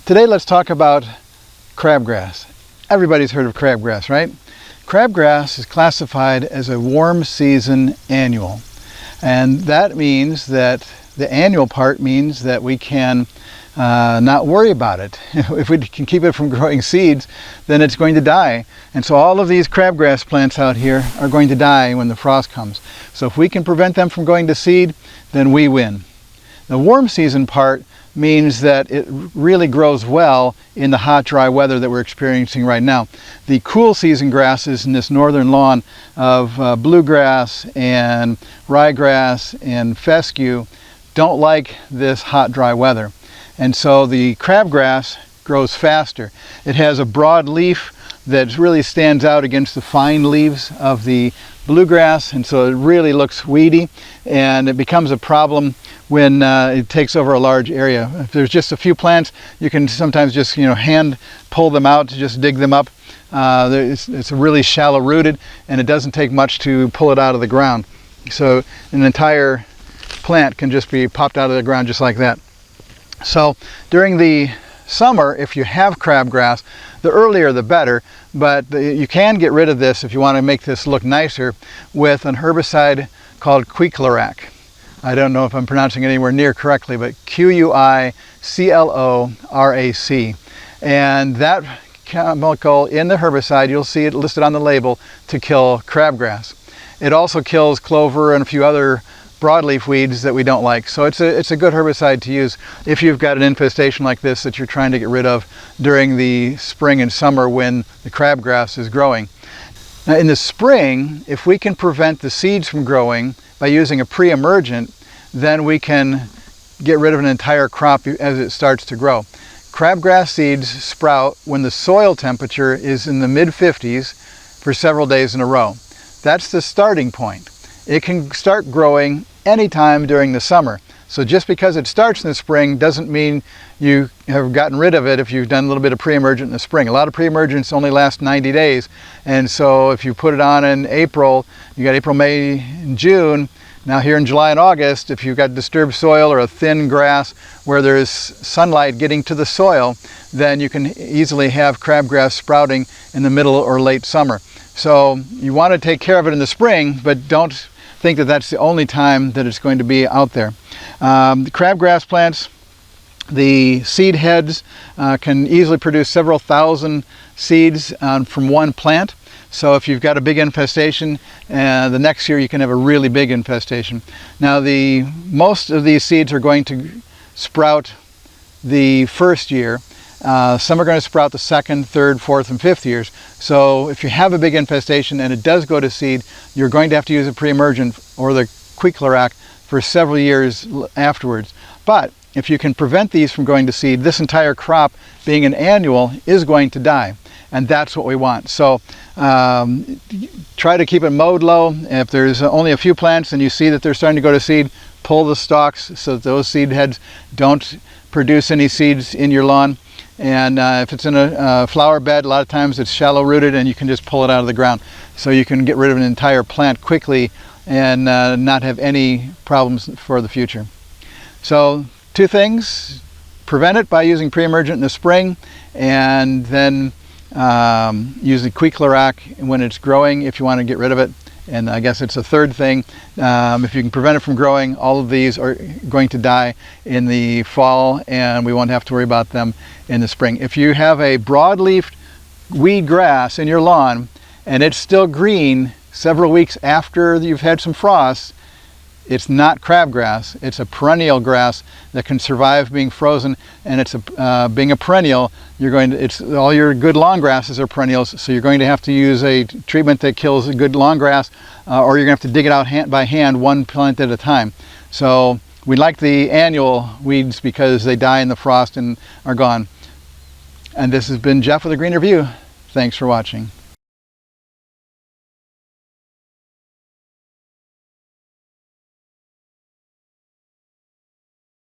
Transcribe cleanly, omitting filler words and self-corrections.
Today let's talk about crabgrass. Everybody's heard of crabgrass, right? Crabgrass is classified as a warm season annual. And that means that the annual part means that we can not worry about it. If we can keep it from growing seeds, then it's going to die. And so all of these crabgrass plants out here are going to die when the frost comes. So if we can prevent them from going to seed, then we win. The warm season part means that it really grows well in the hot, dry weather that we're experiencing right now. The cool season grasses in this northern lawn of bluegrass and ryegrass and fescue don't like this hot, dry weather. And so the crabgrass grows faster. It has a broad leaf that really stands out against the fine leaves of the bluegrass, and so it really looks weedy, and it becomes a problem when it takes over a large area. If there's just a few plants, you can sometimes just hand pull them out to just dig them up. It's really shallow rooted, and it doesn't take much to pull it out of the ground. So an entire plant can just be popped out of the ground just like that. So during the summer, if you have crabgrass, the earlier the better, but you can get rid of this if you want to make this look nicer with an herbicide called Quicklorac. I don't know if I'm pronouncing it anywhere near correctly, but Quicklorac. And that chemical in the herbicide, you'll see it listed on the label, to kill crabgrass. It also kills clover and a few other broadleaf weeds that we don't like. So it's a good herbicide to use if you've got an infestation like this that you're trying to get rid of during the spring and summer when the crabgrass is growing. Now in the spring, if we can prevent the seeds from growing by using a pre-emergent, then we can get rid of an entire crop as it starts to grow. Crabgrass seeds sprout when the soil temperature is in the mid-50s for several days in a row. That's the starting point. It can start growing anytime during the summer. So just because it starts in the spring doesn't mean you have gotten rid of it if you've done a little bit of pre-emergent in the spring. A lot of pre-emergents only last 90 days. And so if you put it on in April, you got April, May, and June. Now here in July and August, if you've got disturbed soil or a thin grass where there's sunlight getting to the soil, then you can easily have crabgrass sprouting in the middle or late summer. So you want to take care of it in the spring, but don't think that that's the only time that it's going to be out there. The crabgrass plants, the seed heads can easily produce several thousand seeds from one plant. So if you've got a big infestation, the next year you can have a really big infestation. Now most of these seeds are going to sprout the first year. Some are going to sprout the second, third, fourth, and fifth years. So if you have a big infestation and it does go to seed, you're going to have to use a pre-emergent or the Quicklorac for several years afterwards. But if you can prevent these from going to seed, this entire crop, being an annual, is going to die. And that's what we want. So try to keep it mowed low. If there's only a few plants and you see that they're starting to go to seed, pull the stalks so that those seed heads don't produce any seeds in your lawn. And if it's in a flower bed, a lot of times it's shallow rooted and you can just pull it out of the ground. So you can get rid of an entire plant quickly and not have any problems for the future. So two things: prevent it by using pre-emergent in the spring, and then use the Quicklorac when it's growing if you want to get rid of it. And I guess it's a third thing. If you can prevent it from growing, all of these are going to die in the fall and we won't have to worry about them in the spring. If you have a broadleaf weed grass in your lawn and it's still green several weeks after you've had some frost, it's not crabgrass. It's a perennial grass that can survive being frozen, and it's being a perennial, all your good long grasses are perennials, so you're going to have to use a treatment that kills a good long grass, or you're going to have to dig it out by hand, one plant at a time. So we like the annual weeds because they die in the frost and are gone. And this has been Jeff with A Greener View. Thanks for watching.